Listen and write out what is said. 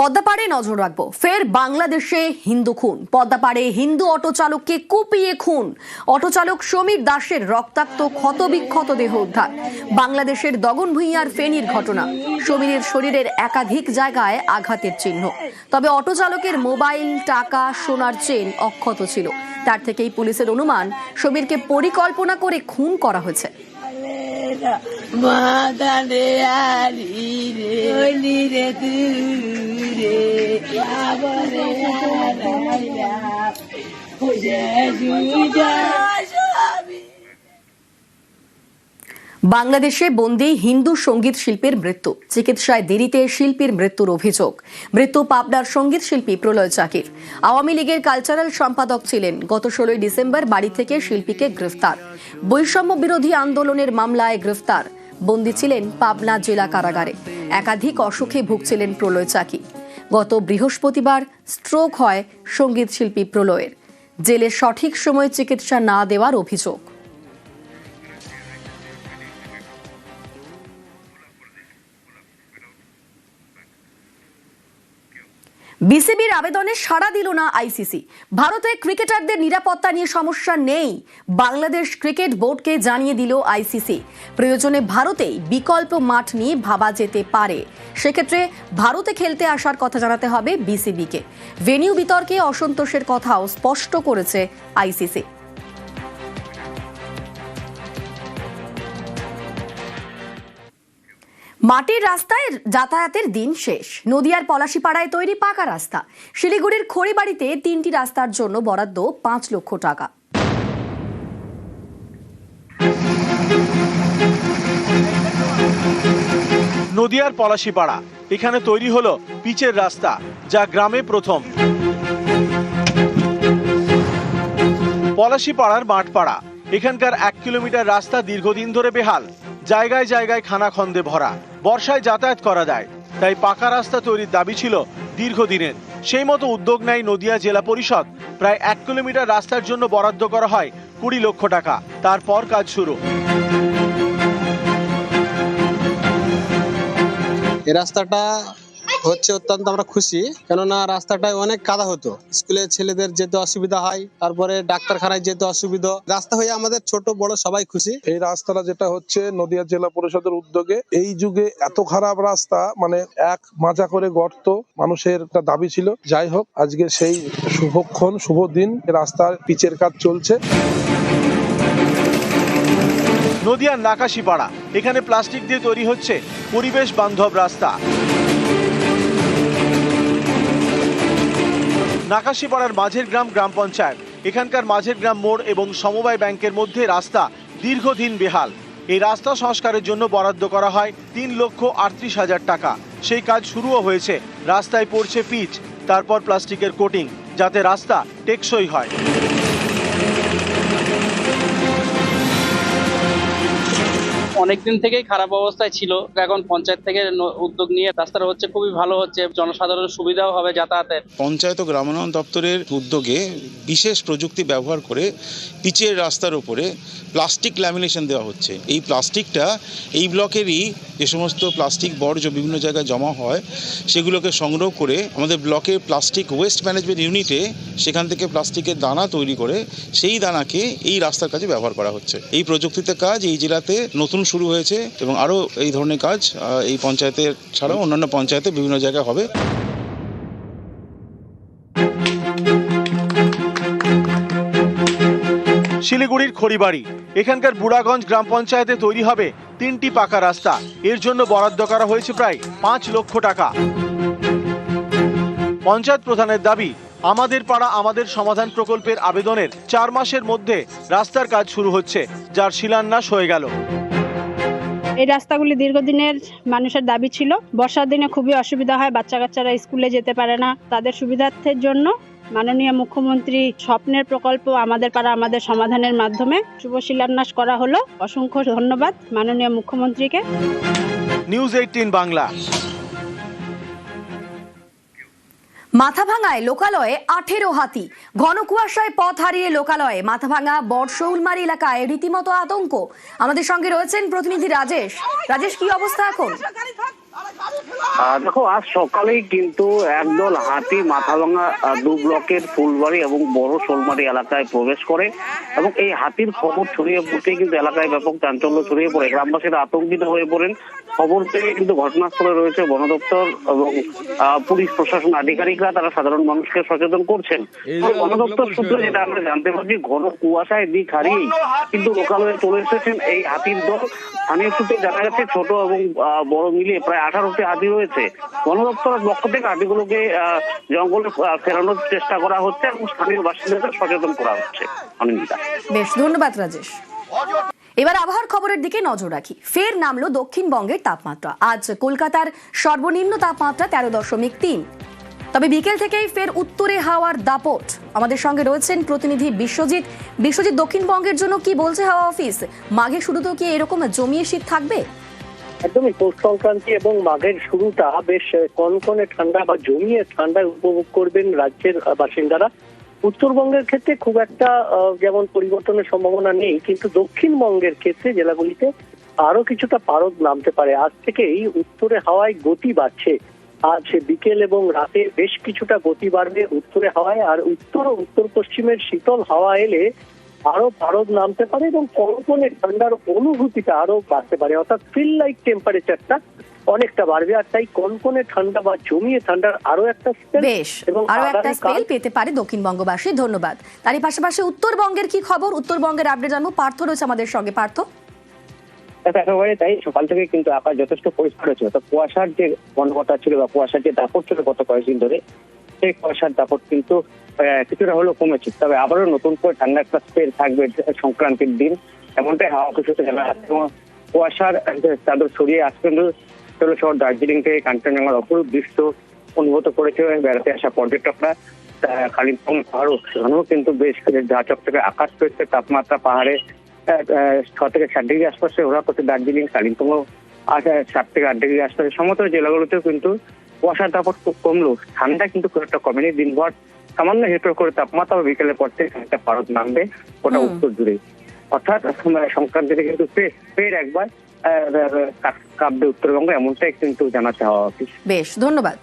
পদ্মাপাড়ে নজর রাখবো। ফের বাংলাদেশে হিন্দু খুন। পদ্মাপাড়ে হিন্দু অটো চালককে কুপিয়ে খুন। অটো চালক সমীর দাসের রক্তাক্ত ক্ষতবিক্ষত দেহ উদ্ধার। বাংলাদেশের দগন ভূঁইয়ার ফেনীর ঘটনা। সমীরের শরীরের একাধিক জায়গায় আঘাতের চিহ্ন। তবে অটো চালকের মোবাইল, টাকা, সোনার চেন অক্ষত ছিল। তার থেকেই পুলিশের অনুমান সমীরকে পরিকল্পনা করে খুন করা হয়েছে। বাংলাদেশে বন্দী হিন্দু সঙ্গীত শিল্পীর মৃত্যু। চিকিৎসায় দেরিতে শিল্পীর মৃত্যুর অভিযোগ। মৃত্যু পাবনার সঙ্গীত শিল্পী প্রলয় চাকির। আওয়ামী লীগের কালচারাল সম্পাদক ছিলেন। গত 16 ডিসেম্বর বাড়ি থেকে শিল্পীকে গ্রেফতার। বৈষম্য বিরোধী আন্দোলনের মামলায় গ্রেফতার। বন্দী ছিলেন পাবনা জেলা কারাগারে। একাধিক অসুখে ভুগছিলেন প্রলয় চাকি। গত বৃহস্পতিবার স্ট্রোক হয় সঙ্গীত শিল্পী প্রলয়ের। জেলে সঠিক সময়ে চিকিৎসা না দেওয়ার অভিযোগ। বিসিবির আবেদনে সাড়া দিল না আইসিসি। ভারতে ক্রিকেটারদের নিরাপত্তা নিয়ে সমস্যা নেই, বাংলাদেশ ক্রিকেট বোর্ডকে জানিয়ে দিল আইসিসি। প্রয়োজনে ভারতেই বিকল্প মাঠ নিয়ে ভাবা যেতে পারে। সেক্ষেত্রে ভারতে খেলতে আসার কথা জানাতে হবে বিসিবিকে। ভেন্যু বিতর্কে অসন্তোষের কথাও স্পষ্ট করেছে আইসিসি। মাটির রাস্তায় যাতায়াতের দিন শেষ। নদিয়ার পলাশীপাড়ায় তৈরি পাকা রাস্তা। শিলিগুড়ির খড়িবাড়িতে 3টি রাস্তার জন্য বরাদ্দ 5 লক্ষ টাকা। নদিয়ার পলাশীপাড়া, এখানে তৈরি হলো পিচের রাস্তা, যা গ্রামে প্রথম। পলাশীপাড়ার মাঠপাড়া, এখানকার 1 কিলোমিটার রাস্তা দীর্ঘদিন ধরে বেহাল। জায়গায় জায়গায় খানাখন্দে ভরা। বর্ষায় যাতায়াত করা যায়, তাই পাকা রাস্তা তৈরির দাবি ছিল দীর্ঘদিনের। সেই মতো উদ্যোগ নেয় নদিয়া জেলা পরিষদ। প্রায় 1 কিলোমিটার রাস্তার জন্য বরাদ্দ করা হয় 20 লক্ষ টাকা। তারপর কাজ শুরু। এই রাস্তাটা হচ্ছে অত্যন্ত আমরা খুশি, কেননা রাস্তাটায় অনেক কাদা হতো। স্কুলে ছেলেদের যেতে অসুবিধা হয়, তারপরে ডাক্তারখানায় যেতে অসুবিধা। রাস্তা হয়ে আমাদের ছোট বড় সবাই খুশি। এই রাস্তাটা যেটা হচ্ছে নদিয়া জেলা পরিষদের উদ্যোগে, এই যুগে এত খারাপ রাস্তা, মানে এক মাজা করে গর্ত, মানুষের একটা দাবি ছিল। যাই হোক, আজকে সেই শুভক্ষণ, শুভ দিন। রাস্তার পিচের কাজ চলছে। নদিয়ার নাকাশীপাড়া, এখানে প্লাস্টিক দিয়ে তৈরি হচ্ছে পরিবেশ বান্ধব রাস্তা। নাকাশীপাড়ার মাঝের গ্রাম গ্রাম পঞ্চায়েত, এখানকার মাঝের গ্রাম মোড় এবং সমবায় ব্যাংকের মধ্যে রাস্তা দীর্ঘদিন বেহাল। এই রাস্তা সংস্কারের জন্য বরাদ্দ করা হয় 3,38,000 টাকা। সেই কাজ শুরুও হয়েছে। রাস্তায় পড়ছে পিচ, তারপর প্লাস্টিকের কোটিং, যাতে রাস্তা টেকসই হয়। অনেকদিন থেকেই খারাপ অবস্থায় ছিল। এখন পঞ্চায়েত থেকে উদ্যোগ নিয়ে রাস্তাটা হচ্ছে, খুবই ভালো হচ্ছে। জনসাধারণের সুবিধাও হবে যাতায়াতের। পঞ্চায়েত ও গ্রামোন্নয়ন দপ্তরের উদ্যোগে বিশেষ প্রযুক্তি ব্যবহার করে পিচের রাস্তার উপরে প্লাস্টিক ল্যামিনেশন দেওয়া হচ্ছে। এই প্লাস্টিকটা এই ব্লকেরই যে সমস্ত প্লাস্টিক বর্জ্য বিভিন্ন জায়গায় জমা হয়, সেগুলোকে সংগ্রহ করে আমাদের ব্লকের প্লাস্টিক ওয়েস্ট ম্যানেজমেন্ট ইউনিটে সেখান থেকে প্লাস্টিকের দানা তৈরি করে সেই দানাকে এই রাস্তার কাজে ব্যবহার করা হচ্ছে। এই প্রযুক্তিতে কাজ এই জেলাতে নতুন শুরু হয়েছে এবং আরও এই ধরনের কাজ এই পঞ্চায়েতের ছাড়াও অন্যান্য পঞ্চায়েতে বিভিন্ন জায়গায় হবে। শিলিগুড়ির খড়িবাড়ি, এখানকার বুড়াগঞ্জ গ্রাম পঞ্চায়েতে তৈরি হবে 3টি পাকা রাস্তা। এর জন্য বরাদ্দ করা হয়েছে প্রায় 5 লক্ষ টাকা। পঞ্চায়েত প্রধানের দাবি, আমাদের পাড়া আমাদের সমাধান প্রকল্পের আবেদনের 4 মাসের মধ্যে রাস্তার কাজ শুরু হচ্ছে, যার শিলান্যাস হয়ে গেল। এই রাস্তাগুলি দীর্ঘদিনের মানুষের দাবি ছিল। বর্ষার দিনে খুবই অসুবিধা হয়, বাচ্চা কাচ্চারা স্কুলে যেতে পারে না। তাদের সুবিধার্থের জন্য মাননীয় মুখ্যমন্ত্রী স্বপ্নের প্রকল্প আমাদের পাড়া আমাদের সমাধানের মাধ্যমে শুভ শিলান্যাস করা হলো। অসংখ্য ধন্যবাদ মাননীয় মুখ্যমন্ত্রীকে। নিউজ 18 বাংলা। মাথাভাঙায় লোকালয়ে 18 হাতি। ঘন কুয়াশায় পথ হারিয়ে লোকালয়ে। মাথাভাঙা বড়শৌলমারি এলাকায় রীতিমতো আতঙ্ক। আমাদের সঙ্গে রয়েছেন প্রতিনিধি রাজেশ। রাজেশ, কি অবস্থা এখন? দেখো, আজ সকালেই কিন্তু একদল হাতি মাথাভাঙা 2 ব্লকের ফুলবাড়ি এবং বড় শোলমারি এলাকায় প্রবেশ করে এবং এই হাতির খবর ছড়িয়ে পড়তেই কিন্তু এলাকায় ব্যাপক চাঞ্চল্য ছড়িয়ে পড়ে। গ্রামবাসীরা আতঙ্কিত হয়ে পড়েন। খবর পেয়ে কিন্তু ঘটনাস্থলে রয়েছে বন দপ্তর এবং পুলিশ প্রশাসন আধিকারিকরা, তারা সাধারণ মানুষকে সচেতন করছেন। বন দপ্তর সূত্রে যেটা আমরা জানতে পারছি, ঘন কুয়াশায় দিক হারিয়ে কিন্তু লোকালয়ে চলে এসেছেন এই হাতির দল। স্থানীয় সূত্রে জানা গেছে ছোট এবং বড় মিলিয়ে প্রায় 18টি হাতি রয়েছে। বন দপ্তরের পক্ষ থেকে হাতিগুলোকে জঙ্গলে ফেরানোর চেষ্টা করা হচ্ছে এবং স্থানীয় বাসিন্দাদের সচেতন করা হচ্ছে। অনিন্দিতা, বেশ, ধন্যবাদ রাজেশ। এবার আবহাওয়ার খবরের দিকে নজর রাখি। ফের নামলো দক্ষিণবঙ্গের তাপমাত্রা। আজ কলকাতার সর্বনিম্ন তাপমাত্রা 13.3। তবে বিকেল থেকেই ফের উত্তরে হাওয়ার দাপট। আমাদের সঙ্গে রয়েছেন প্রতিনিধি বিশ্বজিৎ। বিশ্বজিৎ, দক্ষিণবঙ্গের জন্য কি বলছে হাওয়া অফিস? মাঘের শুরুতেও কি এরকম জমিয়ে শীত থাকবে? একদমই, পৌষ সংক্রান্তি এবং মাঘের শুরুটা বেশ কনকনে ঠান্ডা বা জমিয়ে ঠান্ডা উপভোগ করবেন রাজ্যের বাসিন্দারা। উত্তরবঙ্গের ক্ষেত্রে খুব একটা যেমন পরিবর্তনের সম্ভাবনা নেই, কিন্তু দক্ষিণবঙ্গের ক্ষেত্রে জেলাগুলিতে আরো কিছুটা পারদ নামতে পারে। আজ থেকেই উত্তরে হাওয়ায় গতি বাড়ছে। আজ বিকেল এবং রাতে বেশ কিছুটা গতি বাড়বে উত্তরে হাওয়ায়, আর উত্তর ও উত্তর পশ্চিমের শীতল হাওয়া এলে আরো পারদ নামতে পারে এবং কনকনে ঠান্ডার অনুভূতিটা আরো বাড়তে পারে, অর্থাৎ ফিল লাইক টেম্পারেচারটা অনেকটা বাড়বে। আর তাই কনকনে ঠান্ডা বা জমিয়ে ঠান্ডার আরো একটা স্পেল, বেশ, আরো একটা স্পেল পেতে পারে দক্ষিণবঙ্গবাসী। ধন্যবাদ। তারই পাশাপাশি উত্তরবঙ্গের কি খবর? উত্তরবঙ্গের আপডেট জানবো। পার্থ রয়েছে আমাদের সঙ্গে। পার্থ, একেবারে তাই, সকাল থেকে কিন্তু আকাশ যথেষ্ট পরিষ্কার হয়েছে। তো কুয়াশার যে ঘনঘটা ছিল বা কুয়াশার যে দাপট ছিল গত কয়েকদিন ধরে, সেই কুয়াশার দাপট কিন্তু কিছুটা হলেও কমেছে। তবে আবারও নতুন করে ঠান্ডা একটা স্পেল থাকবে সংক্রান্তির দিন, এমনটাই হাওয়া অফিস সূত্রে জানা যাচ্ছে। কুয়াশার চাদর ছড়িয়ে আসছে শহর দার্জিলিং থেকে কাঞ্চনজঙ্ঘার অপরূপ দৃশ্য অনুভূত করেছে বেড়াতে আসা পর্যটকরা। কালিম্পং পাহাড়ও সেখানেও কিন্তু বেশ ঝা চকচকে আকাশ রয়েছে। তাপমাত্রা পাহাড়ে 6 থেকে 7 ডিগ্রি আশপাশে ওরা করছে। দার্জিলিং, কালিম্পংও 7 থেকে 8 ডিগ্রি আশপাশে। সমতল জেলাগুলোতেও কিন্তু কুয়াশার দাপট খুব কমলো, ঠান্ডা কিন্তু খুব একটা কমেনি। দিনভর সামান্য হেঁটে করে তাপমাত্রা বিকেলের পর থেকে একটা পারদ নামবে গোটা উত্তর জুড়ে। অর্থাৎ সংক্রান্তিতে কিন্তু ফের একবার কাঁপবে উত্তরবঙ্গ, এমনটাই কিন্তু জানাচ্ছে হাওয়া অফিস। বেশ, ধন্যবাদ।